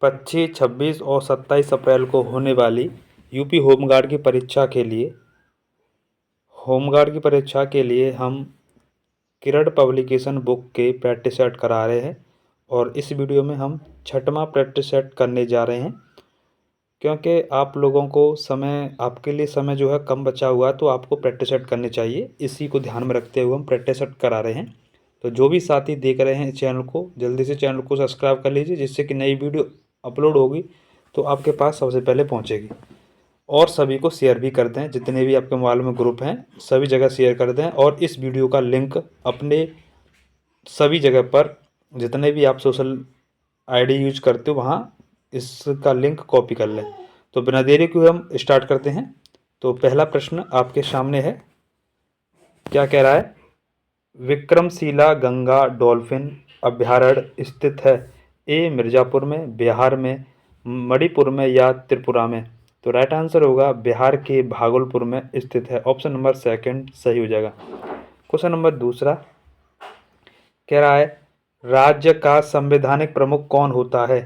25, 26 और 27 अप्रैल को होने वाली यूपी होमगार्ड की परीक्षा के लिए हम किरण पब्लिकेशन बुक के प्रैक्टिस सेट करा रहे हैं और इस वीडियो में हम 6वां प्रैक्टिस सेट करने जा रहे हैं। क्योंकि आप लोगों को आपके लिए समय जो है कम बचा हुआ है, तो आपको प्रैक्टिस सेट करनी चाहिए। इसी को ध्यान में रखते हुए हम प्रैक्टिस सेट करा रहे हैं। तो जो भी साथी देख रहे हैं इस चैनल को, जल्दी से चैनल को सब्सक्राइब कर लीजिए, जिससे कि नई वीडियो अपलोड होगी तो आपके पास सबसे पहले पहुंचेगी। और सभी को शेयर भी कर दें, जितने भी आपके मोबाइल में ग्रुप हैं सभी जगह शेयर कर दें। और इस वीडियो का लिंक अपने सभी जगह पर, जितने भी आप सोशल आईडी यूज करते हो, वहाँ इसका लिंक कॉपी कर लें। तो बिना देरी के हम स्टार्ट करते हैं। तो पहला प्रश्न आपके सामने है, क्या कह रहा है? विक्रमशिला गंगा डॉल्फिन अभयारण्य स्थित है ए मिर्ज़ापुर में, बिहार में, मणिपुर में या त्रिपुरा में? तो राइट आंसर होगा बिहार के भागलपुर में स्थित है। ऑप्शन नंबर सेकंड सही हो जाएगा। क्वेश्चन नंबर दूसरा कह रहा है, राज्य का संवैधानिक प्रमुख कौन होता है?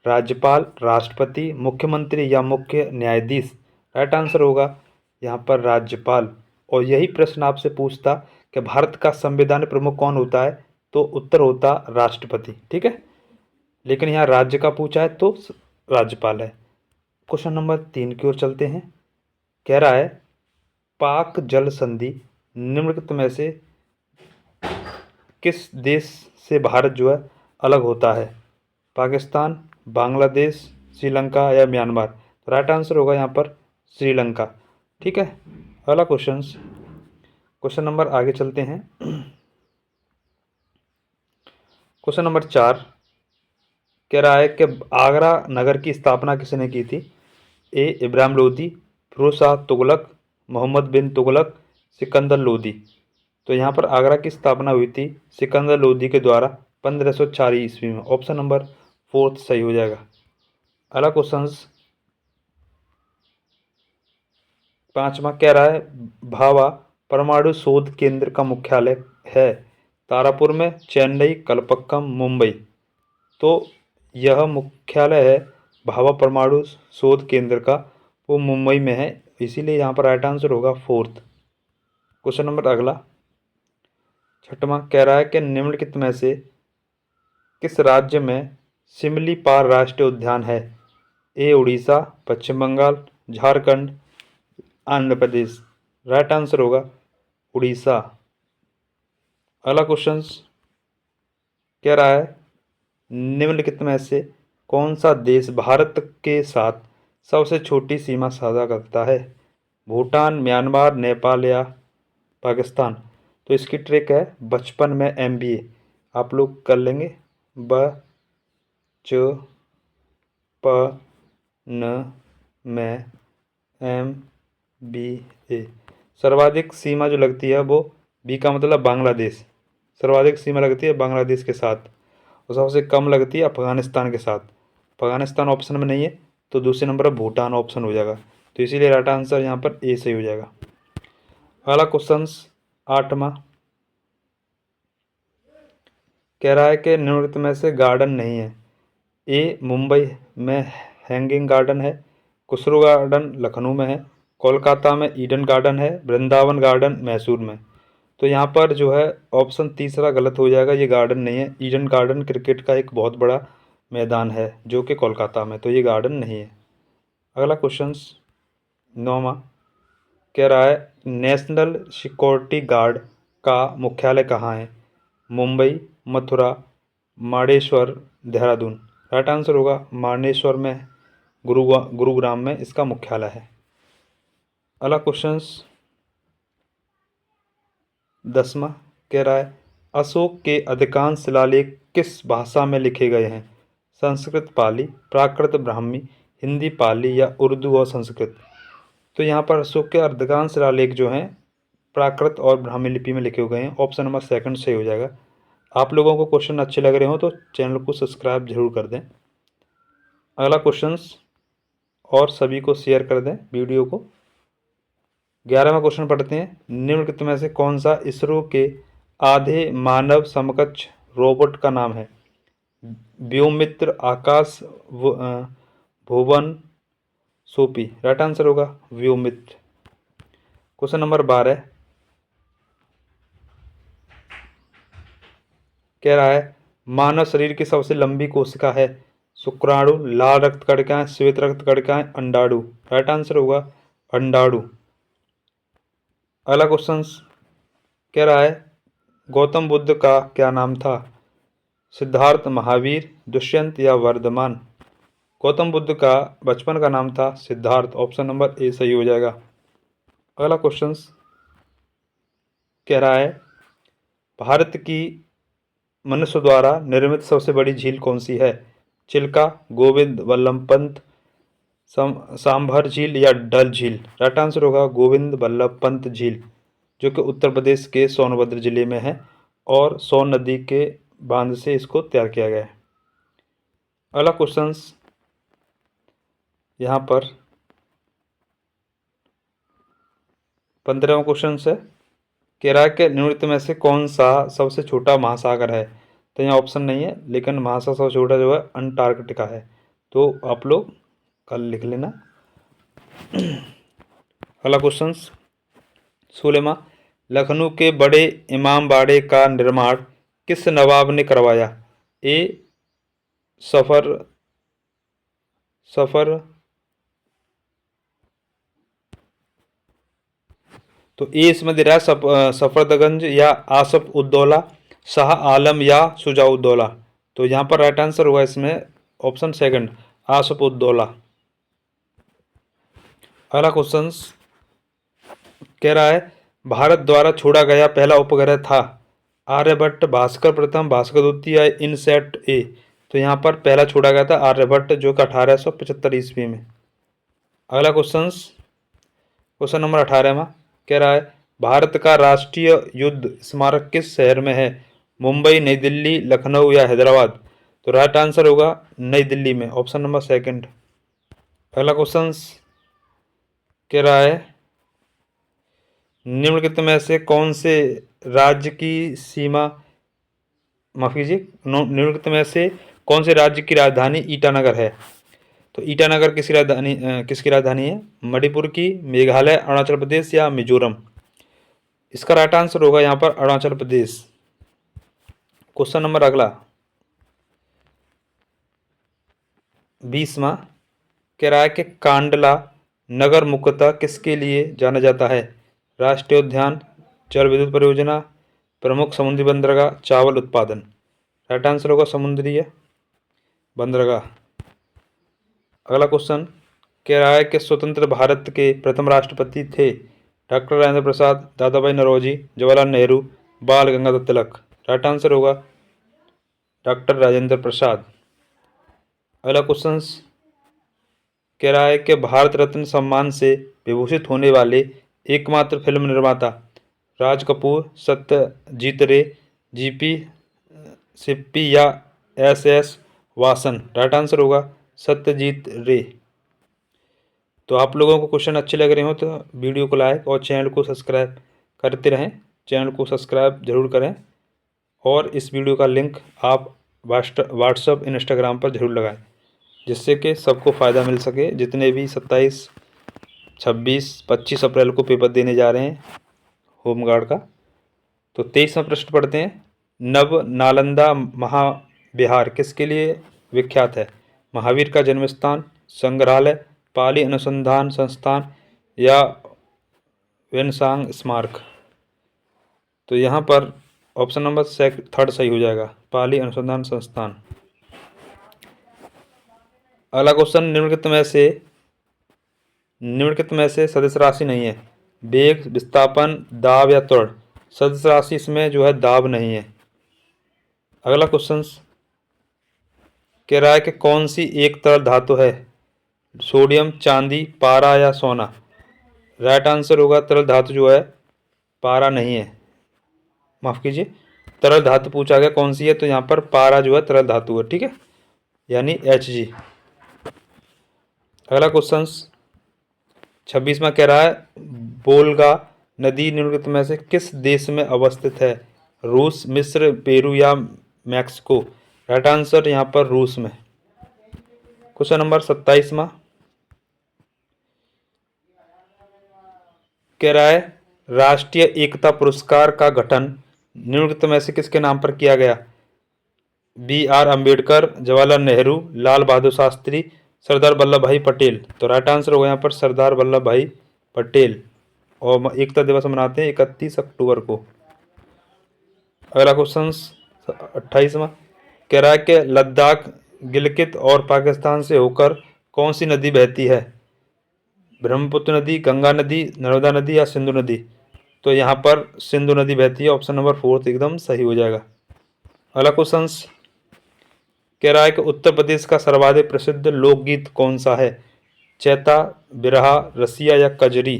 राज्यपाल, राष्ट्रपति, मुख्यमंत्री या मुख्य न्यायाधीश? राइट आंसर होगा यहाँ पर राज्यपाल। और यही प्रश्न आपसे पूछता कि भारत का संवैधानिक प्रमुख कौन होता है, तो उत्तर होता राष्ट्रपति। ठीक है, लेकिन यहाँ राज्य का पूछा है तो राज्यपाल है। क्वेश्चन नंबर 3 की ओर चलते हैं। कह रहा है, पाक जल संधि निम्नलिखित में से किस देश से भारत जो है अलग होता है? पाकिस्तान, बांग्लादेश, श्रीलंका या म्यांमार? तो राइट आंसर होगा यहाँ पर श्रीलंका। ठीक है, अगला क्वेश्चन नंबर आगे चलते हैं। क्वेश्चन नंबर 4 कह रहा है कि आगरा नगर की स्थापना किसने की थी? ए इब्राहिम लोदी, फिरोज शाह तुगलक, मोहम्मद बिन तुगलक, सिकंदर लोदी? तो यहाँ पर आगरा की स्थापना हुई थी सिकंदर लोदी के द्वारा 1504 ईस्वी में। ऑप्शन नंबर 4 सही हो जाएगा। अगला क्वेश्चन 5वां कह रहा है, भाभा परमाणु शोध केंद्र का मुख्यालय है तारापुर में, चेन्नई, कलपक्कम, मुंबई? तो यह मुख्यालय है भाभा परमाणु शोध केंद्र का, वो मुंबई में है, इसीलिए यहाँ पर राइट आंसर होगा 4th। क्वेश्चन नंबर अगला 6वां कह रहा है कि निम्नलिखित में से किस राज्य में सिमलीपाल राष्ट्रीय उद्यान है? ए उड़ीसा, पश्चिम बंगाल, झारखंड, आंध्र प्रदेश? राइट आंसर होगा उड़ीसा। अगला क्वेश्चन कह रहा है, निम्नलिखित में से कौन सा देश भारत के साथ सबसे छोटी सीमा साझा करता है? भूटान, म्यांमार, नेपाल या पाकिस्तान? तो इसकी ट्रिक है, बचपन में MBA आप लोग कर लेंगे। बचपन में MBA। सर्वाधिक सीमा जो लगती है वो बी का मतलब बांग्लादेश, सर्वाधिक सीमा लगती है बांग्लादेश के साथ, और सबसे कम लगती है अफगानिस्तान के साथ। अफगानिस्तान ऑप्शन में नहीं है, तो दूसरे नंबर पर भूटान ऑप्शन हो जाएगा। तो इसीलिए राइट आंसर यहाँ पर ए सही हो जाएगा। अगला क्वेश्चन 8वां कह रहा है कि निम्नलिखित में से गार्डन नहीं है। ए मुंबई में हैंगिंग गार्डन है, खुसरो गार्डन लखनऊ में है, कोलकाता में ईडन गार्डन है, वृंदावन गार्डन मैसूर में? तो यहाँ पर जो है ऑप्शन तीसरा गलत हो जाएगा, ये गार्डन नहीं है। ईडन गार्डन क्रिकेट का एक बहुत बड़ा मैदान है जो कि कोलकाता में, तो ये गार्डन नहीं है। अगला क्वेश्चन 9वां कह रहा है, नेशनल सिक्योरिटी गार्ड का मुख्यालय कहाँ है? मुंबई, मथुरा, माणेश्वर, देहरादून? राइट आंसर होगा मानेश्वर में, गुरुग्राम में इसका मुख्यालय है। अगला क्वेश्चन 10वां कह रहा है, अशोक के अधिकांश शिलालेख किस भाषा में लिखे गए हैं? संस्कृत, पाली, प्राकृत, ब्राह्मी, हिंदी, पाली या उर्दू और संस्कृत? तो यहाँ पर अशोक के अधिकांश शिलालेख जो हैं प्राकृत और ब्राह्मी लिपि में लिखे हुए हैं। ऑप्शन नंबर सेकंड सही हो जाएगा। आप लोगों को क्वेश्चन अच्छे लग रहे हो तो चैनल को सब्सक्राइब जरूर कर दें। अगला क्वेश्चन और सभी को शेयर कर दें वीडियो को। 11वां क्वेश्चन पढ़ते हैं, निम्नलिखित में से कौन सा इसरो के आधे मानव समकक्ष रोबोट का नाम है? व्योममित्र, आकाश, भुवन, सोपी। राइट आंसर होगा व्योममित्र। क्वेश्चन नंबर 12 कह रहा है मानव शरीर की सबसे लंबी कोशिका है शुक्राणु, लाल रक्त कणिकाएं, श्वेत रक्त कणिकाएं, अंडाणु। राइट आंसर होगा अंडाणु। अगला क्वेश्चन कह रहा है गौतम बुद्ध का क्या नाम था? सिद्धार्थ, महावीर, दुष्यंत या वर्धमान। गौतम बुद्ध का बचपन का नाम था सिद्धार्थ। ऑप्शन नंबर ए सही हो जाएगा। अगला क्वेश्चन कह रहा है भारत की मनुष्य द्वारा निर्मित सबसे बड़ी झील कौन सी है? चिल्का, गोविंद वल्लभ पंत, सांभर झील या डल झील। राइट आंसर होगा गोविंद वल्लभ पंत झील, जो कि उत्तर प्रदेश के सोनभद्र जिले में है और सोन नदी के बांध से इसको तैयार किया गया है। अगला क्वेश्चन यहाँ पर 15वां क्वेश्चन है कह रहा है कि निम्नलिखित में से कौन सा सबसे छोटा महासागर है? तो यहाँ ऑप्शन नहीं है, लेकिन महासागर सबसे छोटा जो है अंटार्कटिका है। तो आप लोग कल लिख लेना। अगला क्वेश्चन 16वां लखनऊ के बड़े इमाम बाड़े का निर्माण किस नवाब ने करवाया? ए सफर तो ए इसमें दे रहा है सफदरगंज या आसफ उद्दौला, शाह आलम या शुजाउद्दौला। तो यहाँ पर राइट आंसर हुआ इसमें ऑप्शन सेकंड आसफ उद्दौला। अगला क्वेश्चन कह रहा है भारत द्वारा छोड़ा गया पहला उपग्रह था आर्यभट्ट, भास्कर प्रथम, भास्कर द्वितीय या इनसैट ए। तो यहाँ पर पहला छोड़ा गया था आर्यभट्ट, जो कि 1875 ईस्वी में। अगला क्वेश्चन नंबर 18वां कह रहा है भारत का राष्ट्रीय युद्ध स्मारक किस शहर में है? मुंबई, नई दिल्ली, लखनऊ या हैदराबाद। तो राइट आंसर होगा नई दिल्ली में। Option number second. अगला क्वेश्चन कह रहा है निम्नलिखित में से कौन से राज्य की सीमा माफ कीजिए निम्नलिखित में से कौन से राज्य की राजधानी ईटानगर है? तो ईटानगर किसकी राजधानी है? मणिपुर की, मेघालय, अरुणाचल प्रदेश या मिजोरम। इसका राइट आंसर होगा यहाँ पर अरुणाचल प्रदेश। क्वेश्चन नंबर अगला 20वां कह रहा है कि कांडला नगर मुख्यतः किसके लिए जाना जाता है? राष्ट्रीय उद्यान, जल विद्युत परियोजना, प्रमुख समुद्री बंदरगाह, चावल उत्पादन। राइट आंसर होगा समुद्री बंदरगाह। अगला क्वेश्चन कह रहा है कि स्वतंत्र भारत के प्रथम राष्ट्रपति थे डॉक्टर राजेंद्र प्रसाद, दादा भाई नौरोजी, जवाहरलाल नेहरू, बाल गंगाधर तिलक। राइट आंसर होगा डॉक्टर राजेंद्र प्रसाद। अगला क्वेश्चन कह रहा है कि भारत रत्न सम्मान से विभूषित होने वाले एकमात्र फिल्म निर्माता राज कपूर, सत्यजीत रे, जीपी सिप्पी या एस वासन। राइट आंसर होगा सत्यजीत रे। तो आप लोगों को क्वेश्चन अच्छे लग रहे हो तो वीडियो को लाइक और चैनल को सब्सक्राइब करते रहें। चैनल को सब्सक्राइब जरूर करें और इस वीडियो का लिंक आप व्हाट्सएप इंस्टाग्राम पर जरूर लगाएं, जिससे कि सबको फ़ायदा मिल सके। जितने भी 27, 26, 25 अप्रैल को पेपर देने जा रहे हैं होमगार्ड का। तो 23वां प्रश्न पढ़ते हैं। नव नालंदा महाविहार किसके लिए विख्यात है? महावीर का जन्म स्थान, संग्रहालय, पाली अनुसंधान संस्थान या वेनसांग स्मारक। तो यहाँ पर ऑप्शन नंबर थर्ड सही हो जाएगा, पाली अनुसंधान संस्थान। अगला क्वेश्चन निम्नलिखित में से सदिश राशि नहीं है। वेग, विस्थापन, दाब या त्वरण। सदिश राशि इसमें जो है दाब नहीं है। अगला क्वेश्चन कह रहा है कि कौन सी एक तरल धातु है? सोडियम, चांदी, पारा या सोना। राइट आंसर होगा तरल धातु जो है पारा नहीं है, माफ कीजिए तरल धातु पूछा गया कौन सी है, तो यहाँ पर पारा जो है तरल धातु है, ठीक है, यानी Hg। अगला क्वेश्चन 26वां कह रहा है वोल्गा नदी निम्नलिखित में से किस देश में अवस्थित है? रूस, मिस्र, पेरू या मैक्सिको। राइट आंसर यहाँ पर रूस में। क्वेश्चन नंबर 27वां कह रहा है राष्ट्रीय एकता पुरस्कार का गठन निम्नलिखित में से किसके नाम पर किया गया? B.R. अम्बेडकर, जवाहरलाल नेहरू, लाल बहादुर शास्त्री, सरदार वल्लभ भाई पटेल। तो राइट आंसर होगा यहाँ पर सरदार वल्लभ भाई पटेल। और एकता दिवस मनाते हैं 31 अक्टूबर को। अगला क्वेश्चन 28वां कह रहा है कि लद्दाख, गिलगित और पाकिस्तान से होकर कौन सी नदी बहती है? ब्रह्मपुत्र नदी, गंगा नदी, नर्मदा नदी या सिंधु नदी? तो यहाँ पर सिंधु नदी बहती है। ऑप्शन नंबर 4 एकदम सही हो जाएगा। अगला क्वेश्चन कह रहा है कि उत्तर प्रदेश का सर्वाधिक प्रसिद्ध लोकगीत कौन सा है? चैता, बिरहा, रसिया या कजरी?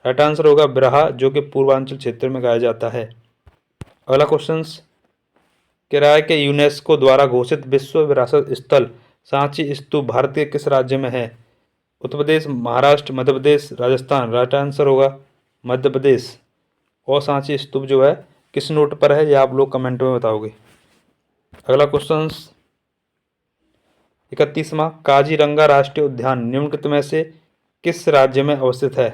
राइट आंसर होगा बिरहा, जो कि पूर्वांचल क्षेत्र में गाया जाता है। अगला क्वेश्चन कह रहा है कि यूनेस्को द्वारा घोषित विश्व विरासत स्थल सांची स्तूप भारत के किस राज्य में है? उत्तर प्रदेश, महाराष्ट्र, मध्य प्रदेश, राजस्थान? राइट आंसर होगा मध्य प्रदेश। और सांची स्तूप जो है किस नोट पर है, यह आप लोग कमेंट में बताओगे। अगला क्वेश्चन 31वां काजीरंगा राष्ट्रीय उद्यान निम्नलिखित में से किस राज्य में अवस्थित है?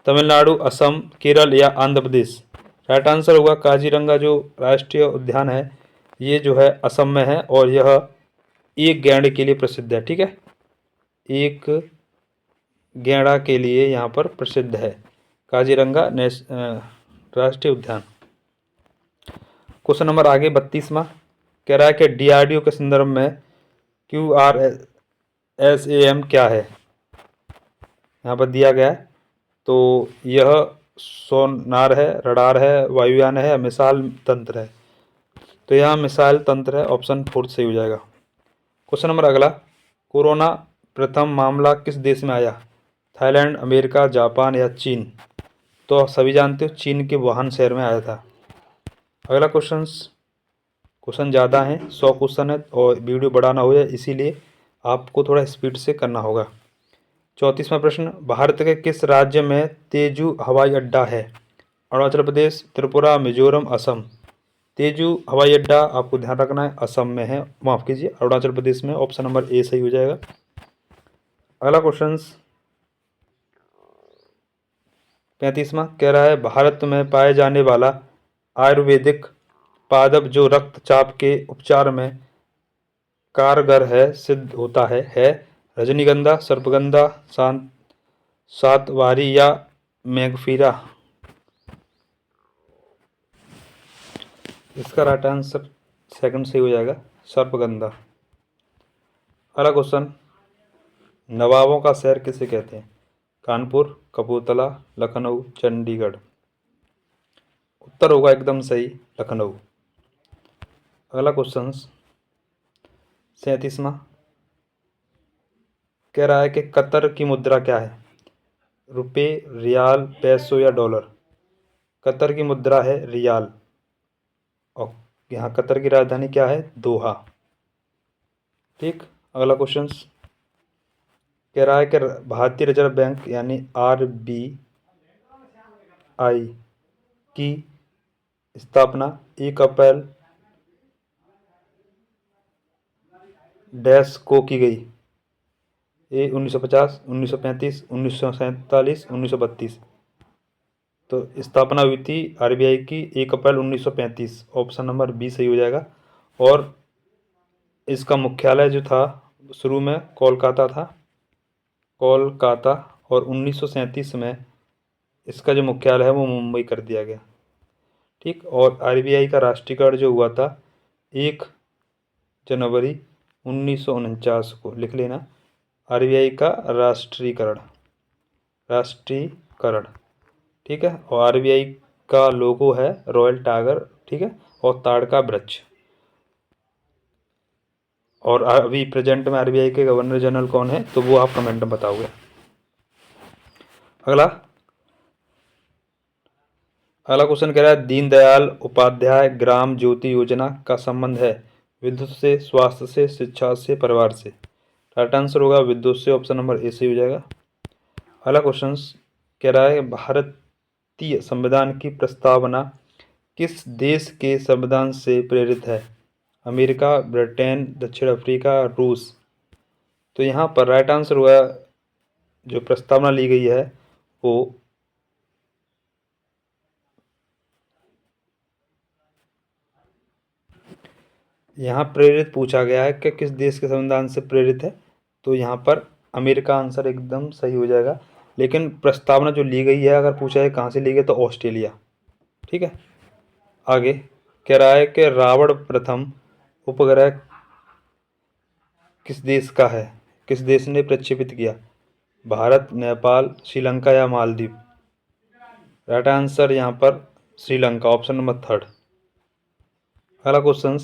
तमिलनाडु, असम, केरल या आंध्र प्रदेश? राइट आंसर होगा काजीरंगा जो राष्ट्रीय उद्यान है ये जो है असम में है और यह एक गैंडे के लिए प्रसिद्ध है। ठीक है, एक गैंडा के लिए यहाँ पर प्रसिद्ध है काजीरंगा राष्ट्रीय उद्यान। क्वेश्चन नंबर आगे 32वां कह रहा है कि DRDO के संदर्भ में QRSAM क्या है? यहाँ पर दिया गया है। तो यह सोनार है, रडार है, वायुयान है, मिसाइल तंत्र है। तो यहाँ मिसाइल तंत्र है। ऑप्शन 4 सही हो जाएगा। क्वेश्चन नंबर अगला कोरोना प्रथम मामला किस देश में आया? थाईलैंड, अमेरिका, जापान या चीन? तो आप सभी जानते हो चीन के वुहान शहर में आया था। अगला क्वेश्चन ज़्यादा है, 100 क्वेश्चन है और वीडियो बढ़ाना हो जाए, इसीलिए आपको थोड़ा स्पीड से करना होगा। 34वां प्रश्न भारत के किस राज्य में तेजू हवाई अड्डा है? अरुणाचल प्रदेश, त्रिपुरा, मिजोरम, असम? तेजू हवाई अड्डा आपको ध्यान रखना है असम में है, माफ़ कीजिए अरुणाचल प्रदेश में। ऑप्शन नंबर ए सही हो जाएगा। अगला क्वेश्चन 35वां कह रहा है भारत में पाए जाने वाला आयुर्वेदिक पादप जो रक्तचाप के उपचार में कारगर है सिद्ध होता है रजनीगंधा, सर्पगंधा, सातवारी या मैगफीरा? इसका राइट आंसर सेकंड सही हो जाएगा, सर्पगंधा। अगला क्वेश्चन नवाबों का शहर किसे कहते हैं? कानपुर, कपूरथला, लखनऊ, चंडीगढ़? उत्तर होगा एकदम सही लखनऊ। अगला क्वेश्चन 37वां कह रहा है कि कतर की मुद्रा क्या है? रुपये, रियाल, पैसो या डॉलर? कतर की मुद्रा है रियाल। और यहाँ कतर की राजधानी क्या है? दोहा। ठीक। अगला क्वेश्चन कह रहा है कि भारतीय रिजर्व बैंक यानी RBI की स्थापना 1 अप्रैल डैश को की गई? 1950, 1935, 1947, 1932? तो स्थापना हुई थी RBI की 1 अप्रैल 1935। ऑप्शन नंबर बी सही हो जाएगा। और इसका मुख्यालय जो था शुरू में कोलकाता था, कोलकाता। और 1937 में इसका जो मुख्यालय है वो मुंबई कर दिया गया। ठीक। और RBI का राष्ट्रीयकरण जो हुआ था 1 जनवरी 1949 को, लिख लेना, RBI का राष्ट्रीयकरण। ठीक है। और RBI का लोगो है रॉयल टाइगर। ठीक है। और ताड़ का वृक्ष। और अभी प्रेजेंट में RBI के गवर्नर जनरल कौन है, तो वो आप कमेंट में बताओगे। अगला क्वेश्चन कह रहा है दीनदयाल उपाध्याय ग्राम ज्योति योजना का संबंध है विद्युत से, स्वास्थ्य से, शिक्षा से, परिवार से? राइट आंसर होगा विद्युत से। ऑप्शन नंबर ए सही हो जाएगा। अगला क्वेश्चन कह रहा है भारतीय संविधान की प्रस्तावना किस देश के संविधान से प्रेरित है? अमेरिका, ब्रिटेन, दक्षिण अफ्रीका, रूस। तो यहाँ पर राइट आंसर हुआ, जो प्रस्तावना ली गई है वो यहाँ प्रेरित पूछा गया है कि किस देश के संविधान से प्रेरित है, तो यहाँ पर अमेरिका आंसर एकदम सही हो जाएगा। लेकिन प्रस्तावना जो ली गई है, अगर पूछा है कहाँ से ली गई, तो ऑस्ट्रेलिया। ठीक है, आगे कह रहा है कि रावण प्रथम उपग्रह किस देश का है, किस देश ने प्रक्षेपित किया? भारत, नेपाल, श्रीलंका या मालदीव? राइट आंसर यहाँ पर श्रीलंका, ऑप्शन नंबर थर्ड। अगला क्वेश्चन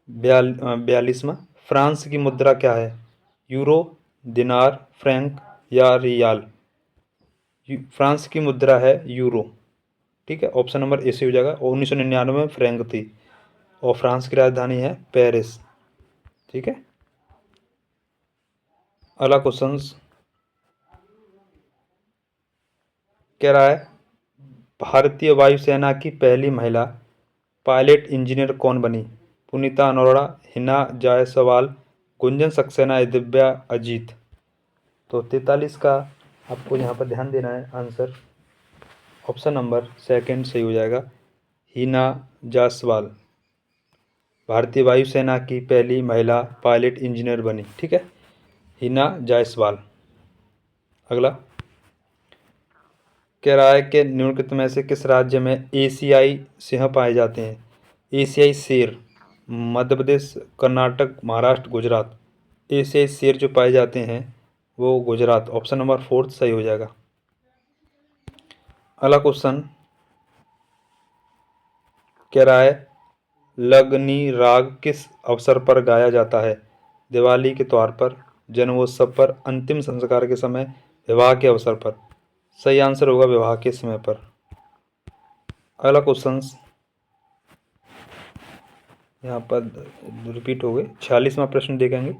42वां, फ्रांस की मुद्रा क्या है? यूरो, दिनार, फ्रैंक या रियाल? फ्रांस की मुद्रा है यूरो। ठीक है, ऑप्शन नंबर ए से हो जाएगा। 1999 में फ्रैंक थी और फ्रांस की राजधानी है पेरिस। ठीक है, अगला क्वेश्चन कह रहा है भारतीय वायुसेना की पहली महिला पायलट इंजीनियर कौन बनी? पुनीता अरोड़ा, हिना जायसवाल, गुंजन सक्सेना या दिव्या अजीत? तो 43 का आपको यहाँ पर ध्यान देना है, आंसर ऑप्शन नंबर सेकंड सही हो जाएगा, हिना जायसवाल भारतीय वायुसेना की पहली महिला पायलट इंजीनियर बनी। ठीक है, हिना जायसवाल। अगला कह रहा है कि निम्नलिखित में से किस राज्य में एशियाई सिंह पाए जाते हैं? एशियाई शेर, मध्य प्रदेश, कर्नाटक, महाराष्ट्र, गुजरात? एशियाई शेर जो पाए जाते हैं वो गुजरात, ऑप्शन नंबर फोर्थ सही हो जाएगा। अगला क्वेश्चन कह रहा है लगनी राग किस अवसर पर गाया जाता है? दिवाली के त्योहार पर, जन्मोत्सव पर, अंतिम संस्कार के समय, विवाह के अवसर पर? सही आंसर होगा विवाह के समय पर। अगला क्वेश्चन यहाँ पर रिपीट हो गए, 46वां प्रश्न देखेंगे।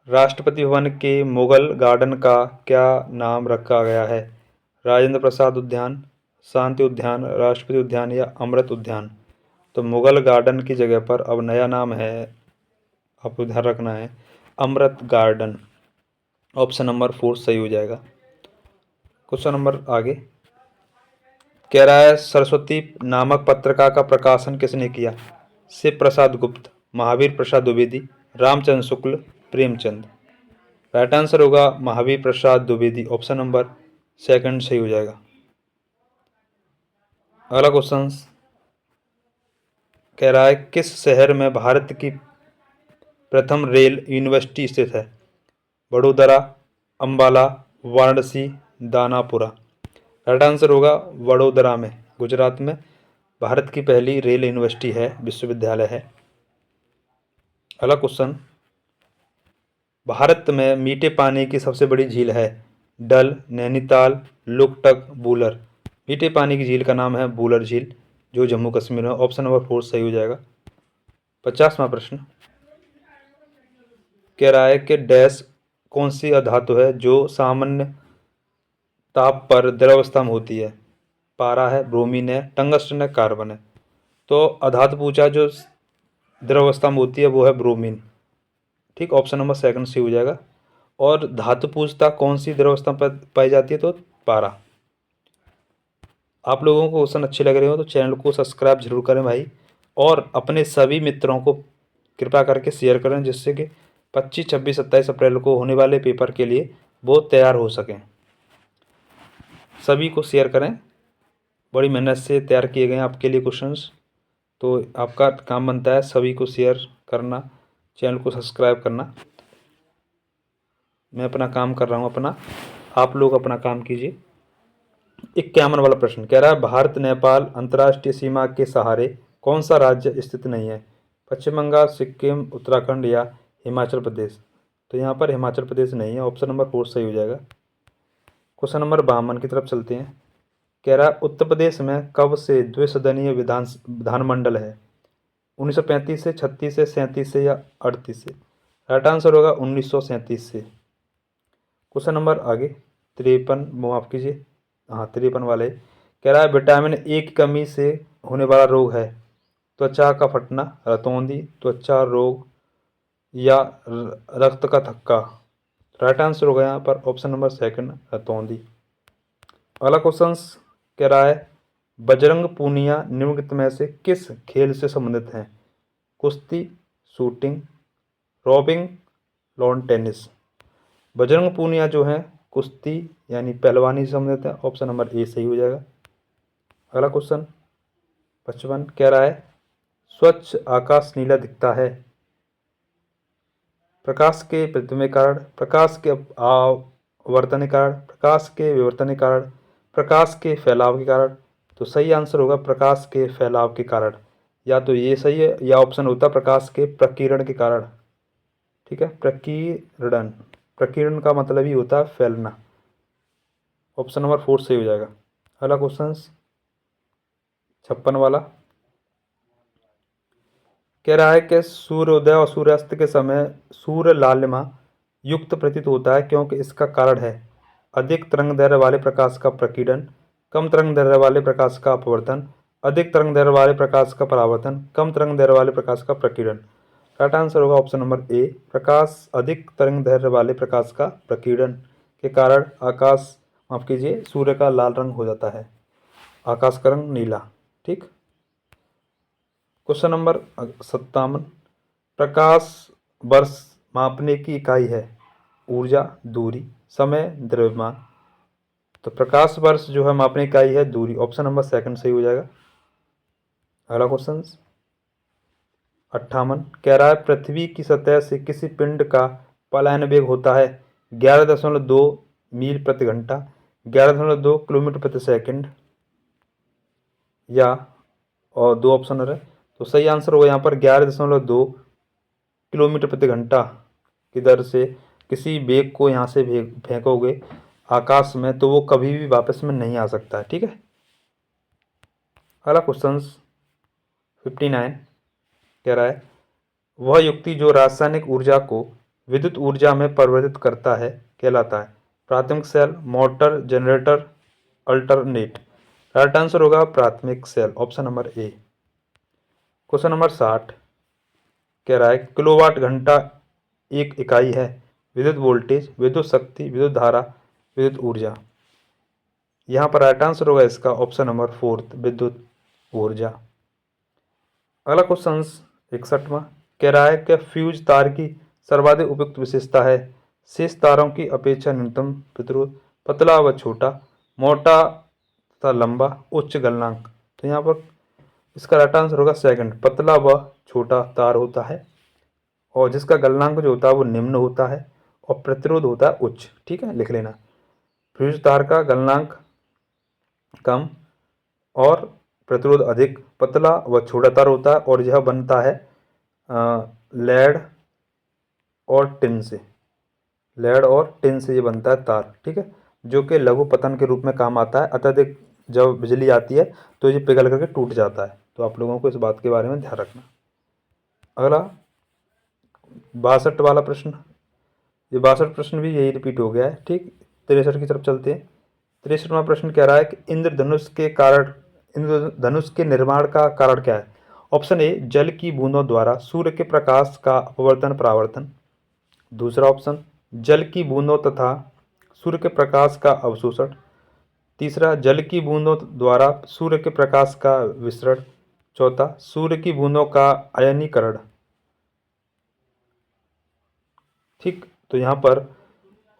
राष्ट्रपति भवन के मुगल गार्डन का क्या नाम रखा गया है? राजेंद्र प्रसाद उद्यान, शांति उद्यान, राष्ट्रपति उद्यान या अमृत उद्यान? तो मुगल गार्डन की जगह पर अब नया नाम है, आपको ध्यान रखना है, अमृत गार्डन, ऑप्शन नंबर फोर सही हो जाएगा। क्वेश्चन नंबर आगे कह रहा है सरस्वती नामक पत्रिका का प्रकाशन किसने किया? शिव प्रसाद गुप्त, महावीर प्रसाद द्विवेदी, रामचंद्र शुक्ल, प्रेमचंद? राइट आंसर होगा Mahavir Prasad Dwivedi, option number second सही हो जाएगा। अगला क्वेश्चन कह रहा है किस शहर में भारत की प्रथम रेल यूनिवर्सिटी स्थित है? वडोदरा, अंबाला, वाराणसी, दानापुरा? राइट आंसर होगा वडोदरा में, गुजरात में भारत की पहली रेल यूनिवर्सिटी है, विश्वविद्यालय है। अगला क्वेश्चन भारत में मीठे पानी की सबसे बड़ी झील है? डल, नैनीताल, लुकटक, वुलर? मीठे पानी की झील का नाम है वुलर झील, जो जम्मू कश्मीर में, ऑप्शन नंबर फोर सही हो जाएगा। 50वां प्रश्न कह रहा है कि डैश कौन सी अधातु है जो सामान्य ताप पर द्रवावस्था में होती है? पारा है, ब्रोमीन है, टंगस्टन है, कार्बन है? तो अधातु पूछा जो द्रवावस्था में होती है वो है ब्रोमीन। ठीक, ऑप्शन नंबर सेकंड सही हो जाएगा। और धातु पूछता कौन सी द्रवावस्था पर पाई जाती है, तो पारा। आप लोगों को क्वेश्चन अच्छे लग रहे हो तो चैनल को सब्सक्राइब जरूर करें भाई, और अपने सभी मित्रों को कृपा करके शेयर करें, जिससे कि 25, 26, 27 अप्रैल को होने वाले पेपर के लिए वो तैयार हो सकें। सभी को शेयर करें, बड़ी मेहनत से तैयार किए गए हैं आपके लिए क्वेश्चंस, तो आपका काम बनता है सभी को शेयर करना, चैनल को सब्सक्राइब करना। मैं अपना काम कर रहा हूँ अपना, आप लोग अपना काम कीजिए। 51 वाला प्रश्न कह रहा है भारत नेपाल अंतर्राष्ट्रीय सीमा के सहारे कौन सा राज्य स्थित नहीं है? पश्चिम बंगाल, सिक्किम, उत्तराखंड या हिमाचल प्रदेश? तो यहाँ पर हिमाचल प्रदेश नहीं है, ऑप्शन नंबर फोर सही हो जाएगा। क्वेश्चन नंबर 52 की तरफ चलते हैं। कह रहा है उत्तर प्रदेश में कब से द्विसदनीय विधानमंडल है? 1935 से, 36 से, 37 से या 38 से? राइट आंसर होगा 1937 से। क्वेश्चन नंबर आगे 53, माफ कीजिए, हाँ 53 वाले कह रहा है विटामिन ए की कमी से होने वाला रोग है? त्वचा का फटना, रतौंधी, त्वचा रोग या रक्त का थक्का? राइट आंसर होगा यहाँ पर ऑप्शन नंबर सेकंड, रतौंधी। अगला क्वेश्चन कह रहा है बजरंग पूनिया निम्नलिखित में से किस खेल से संबंधित हैं? कुश्ती, shooting, rowing, lawn tennis? Bajrang Punia जो है कुश्ती यानी पहलवानी से संबंधित है, ऑप्शन नंबर ए सही हो जाएगा। अगला क्वेश्चन 55 कह रहा है स्वच्छ आकाश नीला दिखता है? प्रकाश के प्रतिबिंब के कारण, प्रकाश के आवर्तन के कारण, प्रकाश के विवर्तन के कारण, प्रकाश के फैलाव के कारण? तो सही आंसर होगा प्रकाश के फैलाव के कारण। या तो ये सही है या ऑप्शन होता प्रकाश के प्रकीर्ण के कारण। ठीक है, प्रकीर्णन, प्रकीर्णन का मतलब ही होता है फैलना। ऑप्शन नंबर 4 सही हो जाएगा। अगला क्वेश्चन 56 वाला कह रहा है कि सूर्योदय और सूर्यास्त के समय सूर्य लालिमा युक्त प्रतीत होता है क्योंकि इसका कारण है अधिक तरंग दैर्ध्य वाले प्रकाश का प्रकीर्णन, कम तरंग दैर्ध्य वाले प्रकाश का अपवर्तन, अधिक तरंग दैर्ध्य वाले प्रकाश का परावर्तन, कम तरंग दैर्ध्य वाले प्रकाश का प्रकीर्णन? राइट आंसर होगा ऑप्शन नंबर ए, प्रकाश अधिक तरंग दैर्ध्य वाले प्रकाश का प्रकीर्णन के कारण आकाश, माफ कीजिए, सूर्य का लाल रंग हो जाता है, आकाश का रंग नीला। ठीक। क्वेश्चन नंबर 57 प्रकाश वर्ष मापने की इकाई है? ऊर्जा, दूरी, समय, द्रव्यमान? तो प्रकाश वर्ष जो है मापने की इकाई है दूरी, ऑप्शन नंबर सेकंड सही हो जाएगा। अगला क्वेश्चन 58 कह रहा है पृथ्वी की सतह से किसी पिंड का पलायन वेग होता है 11.2 मील प्रति घंटा, 11.2 किलोमीटर प्रति सेकंड, या और दो ऑप्शन है। तो सही आंसर होगा यहाँ पर 11.2 किलोमीटर प्रति घंटा की दर से किसी वेग को यहाँ से फेंकोगे आकाश में तो वो कभी भी वापस में नहीं आ सकता है। ठीक है। अगला क्वेश्चन 59 कह रहा है वह युक्ति जो रासायनिक ऊर्जा को विद्युत ऊर्जा में परिवर्तित करता है कहलाता है? प्राथमिक cell, motor, generator, alternate? Right answer होगा प्राथमिक cell, option number A. Question number 60 कह रहा है किलोवाट घंटा एक इकाई है विद्युत वोल्टेज, विद्युत शक्ति, विद्युत धारा, विद्युत ऊर्जा? यहाँ पर राइट आंसर होगा इसका ऑप्शन नंबर 4 विद्युत ऊर्जा। अगला क्वेश्चन 61वां कह रहा है कि फ्यूज तार की सर्वाधिक उपयुक्त विशेषता है? शेष तारों की अपेक्षा न्यूनतम प्रतिरोध, पतला व छोटा, मोटा तथा लंबा, उच्च गलनांक? तो यहाँ पर इसका राइट आंसर होगा सेकंड, पतला व छोटा तार होता है और जिसका गलनांक जो होता है वो निम्न होता है और प्रतिरोध होता है उच्च। ठीक है, लिख लेना। फ्यूज तार का गलनांक कम और प्रतिरोध अधिक, पतला व छोटा तार होता है और यह बनता है लेड और टिन से, लेड और टिन से ये बनता है तार। ठीक है, जो कि लघु पतन के रूप में काम आता है, अत्यधिक जब बिजली आती है तो ये पिघल करके टूट जाता है। तो आप लोगों को इस बात के बारे में ध्यान रखना। अगला 62 वाला प्रश्न, ये 62 प्रश्न भी यही रिपीट हो गया है। ठीक, 63 की तरफ चलते हैं। 63वां प्रश्न कह रहा है कि इंद्रधनुष के कारण, इंद्रधनुष के निर्माण का कारण क्या है? ऑप्शन ए जल की बूंदों द्वारा सूर्य के प्रकाश का अपवर्तन परावर्तन, दूसरा ऑप्शन जल की बूंदों तथा सूर्य के प्रकाश का अवशोषण, तीसरा जल की बूंदों द्वारा सूर्य के प्रकाश का विसरण, चौथा सूर्य की बूंदों का आयनीकरण। ठीक, तो यहाँ पर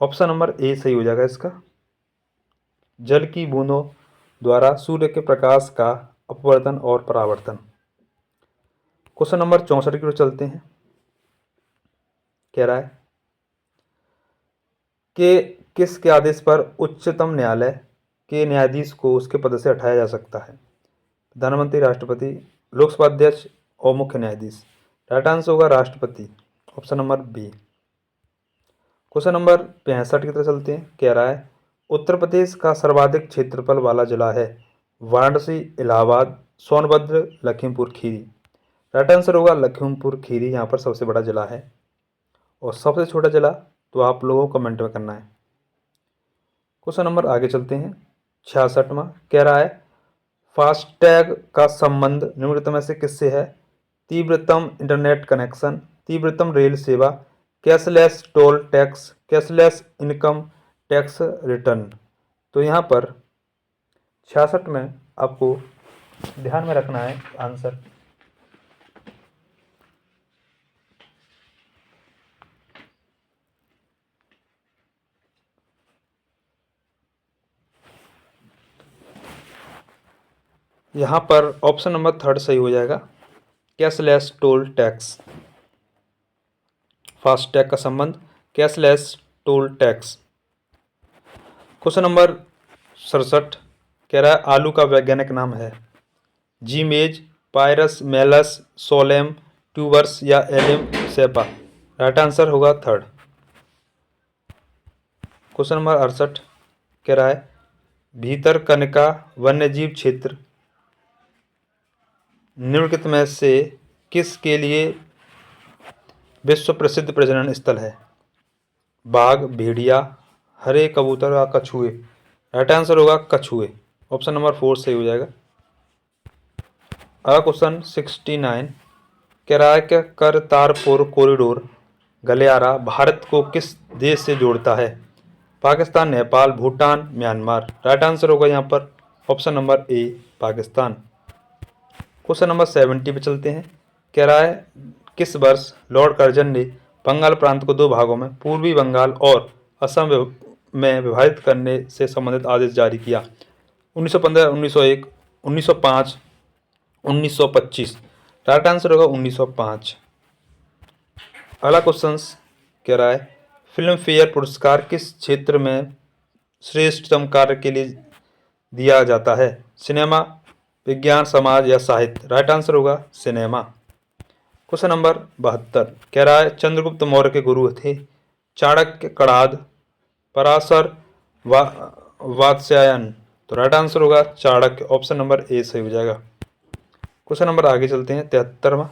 ऑप्शन नंबर ए सही हो जाएगा इसका, जल की बूंदों द्वारा सूर्य के प्रकाश का अपवर्तन और परावर्तन। क्वेश्चन नंबर 64 की ओर चलते हैं। कह रहा है कि किसके आदेश पर उच्चतम न्यायालय के न्यायाधीश को उसके पद से हटाया जा सकता है? प्रधानमंत्री, राष्ट्रपति, लोकसभा अध्यक्ष और मुख्य न्यायाधीश? राइट आंसर होगा राष्ट्रपति, option number B. Question number 65 की तरफ चलते हैं। कह रहा है उत्तर प्रदेश का सर्वाधिक क्षेत्रफल वाला जिला है? वाराणसी, इलाहाबाद, सोनभद्र, लखीमपुर खीरी? राइट आंसर होगा लखीमपुर खीरी यहाँ पर सबसे बड़ा जिला है। और सबसे छोटा जिला तो आप लोगों को कमेंट में करना है। क्वेश्चन नंबर आगे चलते हैं। 66वां कह रहा है फास्टैग का संबंध निम्नलिखित में से किससे है? तीव्रतम इंटरनेट कनेक्शन, तीव्रतम रेल सेवा, cashless toll tax, cashless income tax return. तो यहाँ पर 66 में आपको ध्यान में रखना है आंसर। यहाँ पर ऑप्शन नंबर 3 सही हो जाएगा, कैशलेस टोल टैक्स। फास्टैग का संबंध cashless toll tax. Question number 67 कह रहा है आलू का वैज्ञानिक नाम है जीमेज, पायरस, मेलस, सोलेम, ट्यूबर्स या एलिम सेपा। राइट आंसर होगा 3rd। क्वेश्चन नंबर 68 कह रहा है भीतरकनिका वन्यजीव क्षेत्र निम्नलिखित में से किसके लिए विश्व प्रसिद्ध प्रजनन स्थल है? बाघ, भेड़िया, हरे कबूतर या कछुए। राइट आंसर होगा कछुए। ऑप्शन नंबर 4 सही हो जाएगा। अगला क्वेश्चन 69 कह रहा है कि करतारपुर कॉरिडोर गलियारा भारत को किस देश से जोड़ता है? Pakistan, Nepal, Bhutan, Myanmar. Right answer होगा यहाँ पर ऑप्शन नंबर ए पाकिस्तान। क्वेश्चन नंबर 70 पे चलते हैं। कह रहा है किस वर्ष लॉर्ड कर्जन ने बंगाल प्रांत को 2 भागों में पूर्वी बंगाल और असम में विभाजित करने से संबंधित आदेश जारी किया? 1915, 1901, 1905, 1925। राइट आंसर होगा 1905। अगला क्वेश्चन कह रहा है फिल्म फेयर पुरस्कार किस क्षेत्र में श्रेष्ठतम कार्य के लिए दिया जाता है? सिनेमा, विज्ञान, समाज या साहित्य। राइट आंसर होगा सिनेमा। क्वेश्चन नंबर 72 कह रहा है चंद्रगुप्त मौर्य के गुरु थे चाणक्य, कणाद, पराशर, वात्स्यायन। तो राइट आंसर होगा चाणक्य। ऑप्शन नंबर ए सही हो जाएगा। क्वेश्चन नंबर आगे चलते हैं 73वां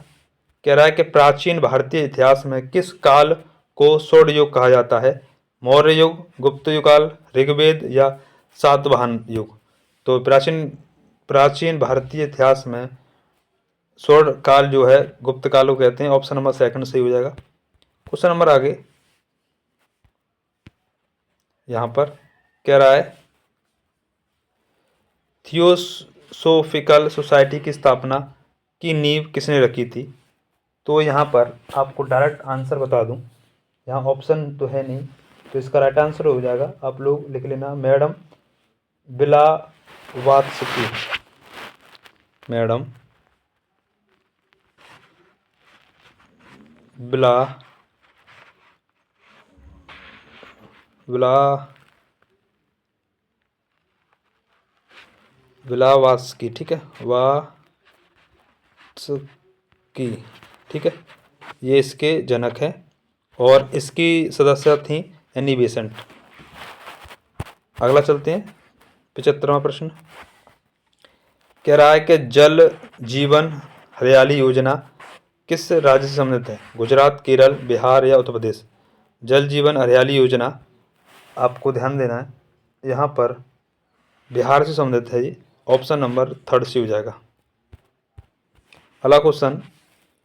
कह रहा है कि प्राचीन भारतीय इतिहास में किस काल को स्वर्ण युग कहा जाता है? मौर्य युग, गुप्त युग काल, ऋग्वेद या सातवाहन युग। तो प्राचीन भारतीय इतिहास में स्वर्ण काल जो है गुप्त काल को कहते हैं। ऑप्शन नंबर 2 सही हो जाएगा। क्वेश्चन नंबर आगे यहाँ पर कह रहा है थियोसोफिकल सोसाइटी की स्थापना की नींव किसने रखी थी? तो यहाँ पर आपको डायरेक्ट आंसर बता दूं, यहाँ ऑप्शन तो है नहीं, तो इसका राइट आंसर हो जाएगा, आप लोग लिख लेना, मैडम ब्लावात्स्की। मैडम ब्लावात्स्की, ठीक है, वात्स्की, ठीक है, ये इसके जनक हैं और इसकी सदस्य थी एनी बेसेंट। अगला चलते हैं 75वां प्रश्न कह रहा है कि जल जीवन हरियाली योजना किस राज्य से संबंधित है? गुजरात, केरल, बिहार या उत्तर प्रदेश। जल जीवन हरियाली योजना आपको ध्यान देना है, यहाँ पर बिहार से संबंधित है ये। ऑप्शन नंबर 3 से हो जाएगा। अगला क्वेश्चन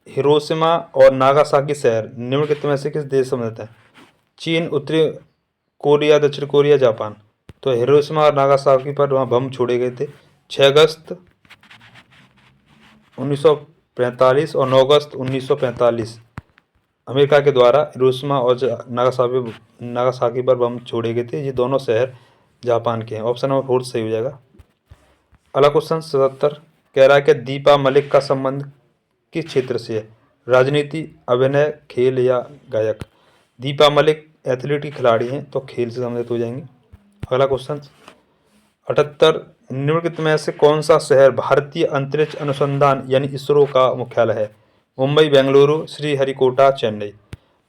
हिरोशिमा और नागासाकी शहर निम्नलिखित में से किस देश से संबंधित है? चीन, उत्तरी कोरिया, दक्षिण कोरिया, जापान। तो हिरोशिमा और नागासाकी पर वहाँ बम छोड़े गए थे 6 अगस्त 1945 और 9 अगस्त 1945 अमेरिका के द्वारा हिरोशिमा और नागासाकी पर बम छोड़े गए थे। ये दोनों शहर जापान के हैं। ऑप्शन नंबर 4 सही हो जाएगा। अगला क्वेश्चन 77 कह रहा है कि दीपा मलिक का संबंध किस क्षेत्र से है? राजनीति, अभिनय, खेल या गायक। दीपा मलिक एथलीट की खिलाड़ी हैं, तो खेल से संबंधित हो जाएंगे। अगला क्वेश्चन 78 निम्नलिखित में से कौन सा शहर भारतीय अंतरिक्ष अनुसंधान यानी इसरो का मुख्यालय है? मुंबई, बेंगलुरु, श्रीहरिकोटा, चेन्नई।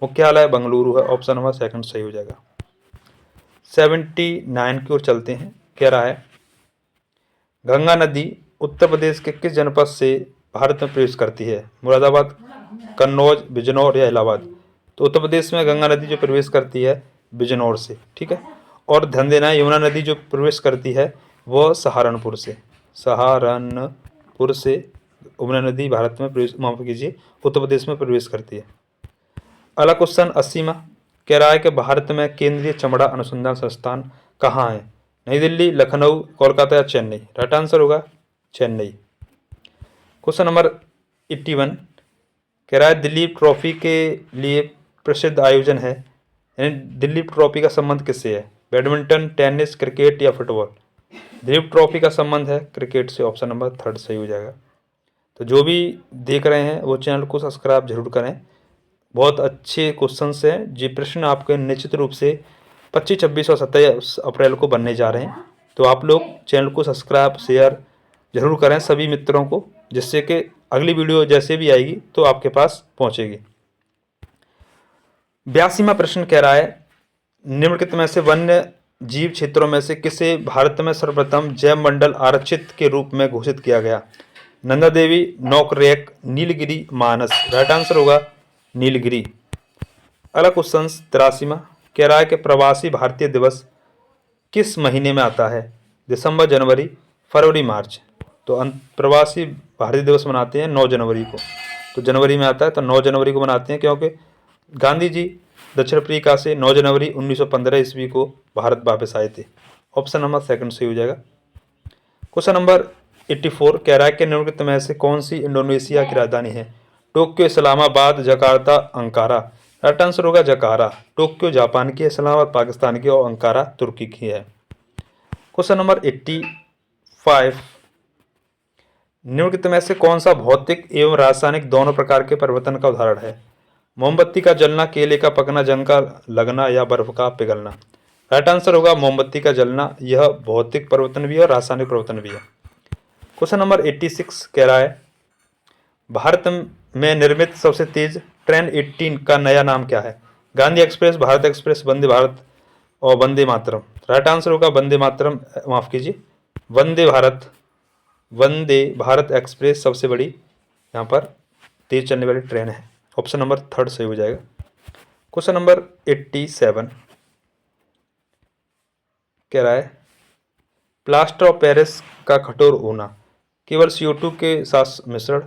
मुख्यालय बेंगलुरु है। ऑप्शन नंबर 2 सही हो जाएगा। 79 की ओर चलते हैं। कह रहा है गंगा नदी उत्तर प्रदेश के किस जनपद से भारत में प्रवेश करती है? मुरादाबाद, कन्नौज, बिजनौर या इलाहाबाद। तो उत्तर प्रदेश में गंगा नदी जो प्रवेश करती है बिजनौर से, ठीक है। और ध्यान देना है यमुना नदी जो प्रवेश करती है वो सहारनपुर से। सहारनपुर से उमरा नदी भारत में प्रवेश, माफ कीजिए, उत्तर प्रदेश में प्रवेश करती है। अगला क्वेश्चन 80वां कह रहा है कि भारत में केंद्रीय चमड़ा अनुसंधान संस्थान कहाँ है? नई दिल्ली, लखनऊ, कोलकाता या चेन्नई? राइट आंसर होगा चेन्नई। क्वेश्चन नंबर 81 कह रहा है दिलीप ट्रॉफी के लिए प्रसिद्ध आयोजन है, यानी दिलीप ट्रॉफी का संबंध किससे है? बैडमिंटन, टेनिस, क्रिकेट या फुटबॉल? दिलीप ट्रॉफी का संबंध है क्रिकेट से। ऑप्शन नंबर 3 सही हो जाएगा। तो जो भी देख रहे हैं वो चैनल को सब्सक्राइब जरूर करें, बहुत अच्छे क्वेश्चंस हैं। ये प्रश्न आपके निश्चित रूप से 25, 26 और 27 अप्रैल को बनने जा रहे हैं। तो आप लोग चैनल को सब्सक्राइब शेयर जरूर करें सभी मित्रों को, जिससे कि अगली वीडियो जैसे भी आएगी तो आपके पास पहुंचेगी। 82वां प्रश्न कह रहा है निम्नलिखित में से वन्य जीव क्षेत्रों में से किसे भारत में सर्वप्रथम जैव मंडल आरक्षित के रूप में घोषित किया गया? नंदा देवी, नौकरेक, नीलगिरी, मानस? राइट आंसर होगा नीलगिरी। अगला क्वेश्चन 83वां कह रहा है कि प्रवासी भारतीय दिवस किस महीने में आता है? दिसंबर, जनवरी, फरवरी, मार्च? तो प्रवासी भारतीय दिवस मनाते हैं 9 जनवरी को, तो जनवरी में आता है, तो 9 जनवरी को मनाते हैं क्योंकि गांधी जी दक्षिण अफ्रीका से 9 जनवरी 1915 ईस्वी को भारत वापस आए थे। ऑप्शन नंबर 2 सही हो जाएगा। क्वेश्चन नंबर 84 कह रहा है कि निम्नलिखित में से कौन सी इंडोनेशिया की राजधानी है? Tokyo, Islamabad, Jakarta, Ankara? Right answer होगा जकारा। टोक्यो जापान की, इस्लामाबाद पाकिस्तान की और अंकारा तुर्की की है। क्वेश्चन नंबर 85 निम्नलिखित में से कौन सा भौतिक एवं रासायनिक दोनों प्रकार के परिवर्तन का उदाहरण है? मोमबत्ती का जलना, केले का पकना, जंग का लगना या बर्फ का पिघलना? राइट आंसर होगा मोमबत्ती का जलना। यह भौतिक परिवर्तन भी है और रासायनिक परिवर्तन भी है। क्वेश्चन नंबर 86 कह रहा है भारत में निर्मित सबसे तेज ट्रेन 18 का नया नाम क्या है? गांधी एक्सप्रेस, भारत एक्सप्रेस, वंदे भारत और वंदे मातरम? राइट आंसर होगा वंदे मातरम, माफ कीजिए वंदे भारत। वंदे भारत एक्सप्रेस सबसे बड़ी यहाँ पर तेज चलने वाली ट्रेन है। ऑप्शन नंबर 3 सही हो जाएगा। क्वेश्चन नंबर 87 कह रहा है प्लास्टर ऑफ पेरिस का कठोर होना केवल CO2 के साथ मिश्रण,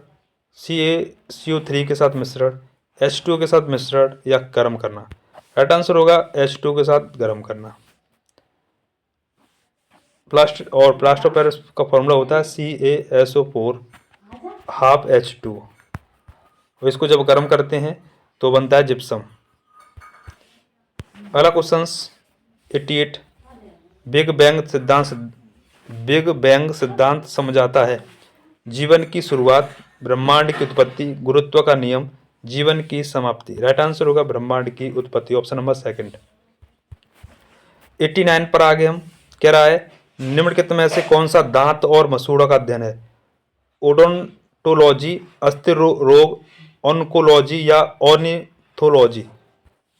CaCO3 के साथ मिश्रण, H2O के साथ मिश्रण या गर्म करना? राइट आंसर होगा H2O के साथ गर्म करना। प्लास्टर ऑफ पेरिस का फॉर्मूला होता है CaSO4 हाफ H2। इसको जब गर्म करते हैं तो बनता है जिप्सम। अगला क्वेश्चन 88 बिग बैंग सिद्धांत समझाता है जीवन की शुरुआत, ब्रह्मांड की उत्पत्ति, गुरुत्व का नियम, जीवन की समाप्ति? राइट आंसर होगा ब्रह्मांड की उत्पत्ति। Option number 2। 89 पर आगे हम कह रहा है निम्नलिखित में से कौन सा दांत और मसूड़ा का अध्ययन है? ओडोंटोलॉजी, अस्थिर रोग, ऑन्कोलॉजी या ऑर्निथोलॉजी?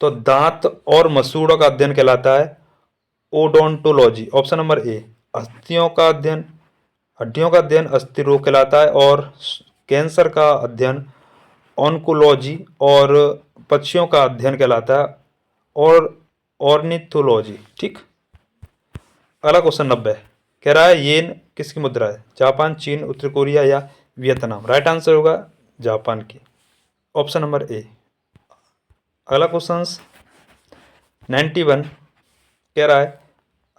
तो दांत और मसूड़ों का अध्ययन कहलाता है ओडोंटोलॉजी। ऑप्शन नंबर ए। हड्डियों का अध्ययन अस्थि रोग कहलाता है और कैंसर का अध्ययन ऑन्कोलॉजी और पक्षियों का अध्ययन कहलाता है और ऑर्निथोलॉजी। ठीक। अगला क्वेश्चन 90 कह रहा है येन किसकी मुद्रा है? जापान, चीन, उत्तर कोरिया या वियतनाम? राइट आंसर होगा जापान की। ऑप्शन नंबर ए। अगला क्वेश्चन 91 कह रहा है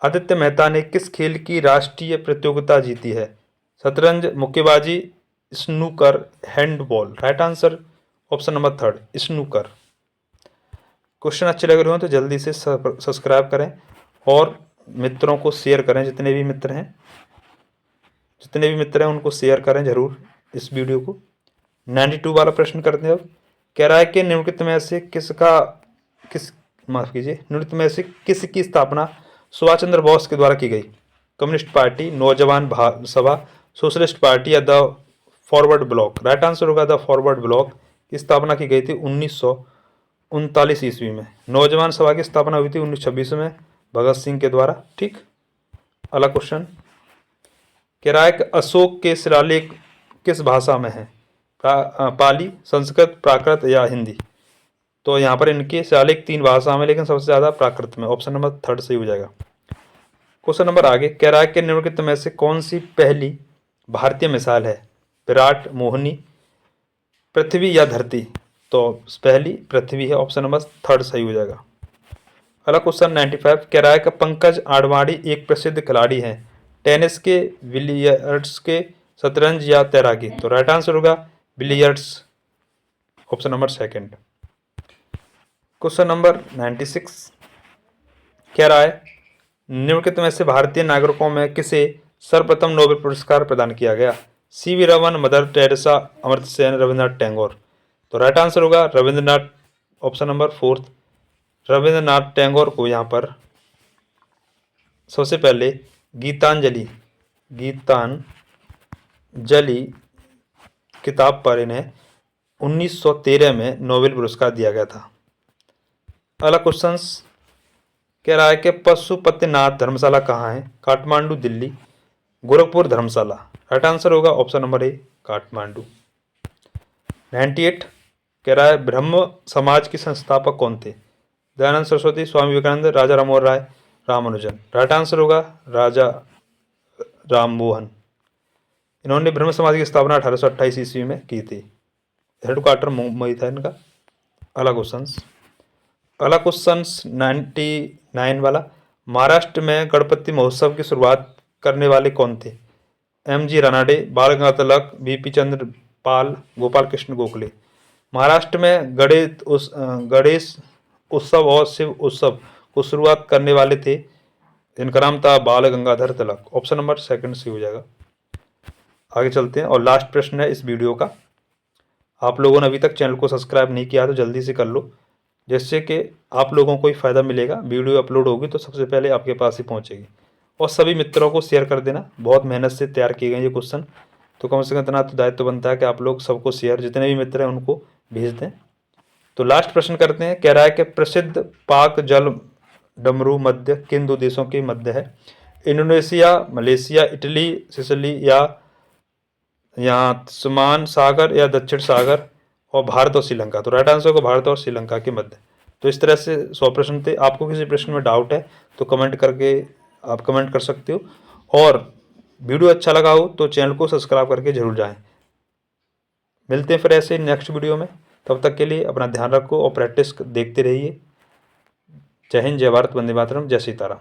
आदित्य मेहता ने किस खेल की राष्ट्रीय प्रतियोगिता जीती है? शतरंज, मुक्केबाजी, snooker, handball? Right answer option number 3 snooker. Question अच्छे लग रहे हो तो जल्दी से सब्सक्राइब करें और मित्रों को शेयर करें। जितने भी मित्र हैं उनको शेयर करें जरूर इस वीडियो को। 92 वाला प्रश्न करते हैं अब। कह रहा है कि निम्नलिखित में से किसकी स्थापना सुभाष चंद्र बोस के द्वारा की गई? कम्युनिस्ट पार्टी, नौजवान सभा, सोशलिस्ट पार्टी या the forward block? Right answer होगा द फॉरवर्ड ब्लॉक की स्थापना की गई थी 1939 ईस्वी में। नौजवान सभा की स्थापना हुई थी 1926 में भगत सिंह के द्वारा। ठीक। अगला क्वेश्चन कह रहा है कि अशोक के शिलालेख किस भाषा में है? पाली, संस्कृत, प्राकृत या हिंदी? तो यहाँ पर इनके शिलालेख 3 भाषा में, लेकिन सबसे ज्यादा प्राकृत में। ऑप्शन नंबर 3 सही हो जाएगा। क्वेश्चन नंबर आगे कह रहा है कि निम्नलिखित में से कौन सी पहली भारतीय मिसाल है? विराट, मोहिनी, पृथ्वी या धरती? तो पहली पृथ्वी है, ऑप्शन नंबर थर्ड सही हो जाएगा। अगला क्वेश्चन 95, कह रहा है कि पंकज आडवाणी एक प्रसिद्ध खिलाड़ी हैं, टेनिस के, बिलियर्ड्स के, शतरंज या तैराकी? तो राइट आंसर होगा billiards, option number second. Question number 96 कह रहा है निम्नलिखित में से भारतीय नागरिकों में किसे सर्वप्रथम नोबेल पुरस्कार प्रदान किया गया? CV Raman, mother Teresa, Amartya Sen, Rabindranath Tagore? तो राइट आंसर होगा Rabindranath, option number fourth. Rabindranath Tagore को यहाँ पर सबसे पहले गीतांजलि किताब पर इन्हें 1913 में नोबेल पुरस्कार दिया गया था। अगला क्वेश्चन कह रहा है कि पशुपतिनाथ धर्मशाला कहाँ है? काठमांडू, दिल्ली, गोरखपुर, धर्मशाला? राइट आंसर होगा ऑप्शन नंबर ए, काठमांडू। 98 कह रहा है ब्रह्म समाज के संस्थापक कौन थे? दयानंद सरस्वती, स्वामी विवेकानंद, राजा राममोहन राय, रामानुजन? राइट आंसर होगा राजा राममोहन। इन्होंने ब्रह्म समाज की स्थापना 1828 ईस्वी में की थी। हेडक्वार्टर मुंबई था इनका। अगला क्वेश्चन 99 वाला, महाराष्ट्र में गणपति महोत्सव की शुरुआत करने वाले कौन थे? एम.जी. रानाडे, बाल गंगाधर तिलक, वी.पी. चंद्र पाल, गोपाल कृष्ण गोखले? महाराष्ट्र में गणेश उत्सव और शिव उत्सव को शुरुआत करने वाले थे, इनका नाम था बाल Gangadhar Tilak, option number second से हो जाएगा। आगे चलते हैं और लास्ट प्रश्न है इस वीडियो का। आप लोगों ने अभी तक चैनल को सब्सक्राइब नहीं किया तो जल्दी से कर लो, जिससे कि आप लोगों को ही फ़ायदा मिलेगा। वीडियो अपलोड होगी तो सबसे पहले आपके पास ही पहुंचेगी। और सभी मित्रों को शेयर कर देना, बहुत मेहनत से तैयार किए गए ये क्वेश्चन, तो कम से कम इतना तो दायित्व बनता है कि आप लोग सबको शेयर, जितने भी मित्र हैं उनको भेज दें। तो लास्ट प्रश्न करते हैं। कह रहा है कि प्रसिद्ध पाक जल डमरू मध्य किन दो देशों के मध्य है? इंडोनेशिया, मलेशिया, इटली, सिसिली या यहाँ सुमान सागर या दक्षिण सागर, और भारत और श्रीलंका? तो राइट आंसर होगा भारत और श्रीलंका के मध्य। तो इस तरह से 100 प्रश्न थे। आपको किसी प्रश्न में डाउट है तो कमेंट करके आप कमेंट कर सकते हो, और वीडियो अच्छा लगा हो तो चैनल को सब्सक्राइब करके जरूर जाएं। मिलते हैं फिर ऐसे नेक्स्ट वीडियो में, तब तक के लिए अपना ध्यान रखो और प्रैक्टिस देखते रहिए। जय हिंद, जय भारत, वंदे मातरम, जय सीताराम।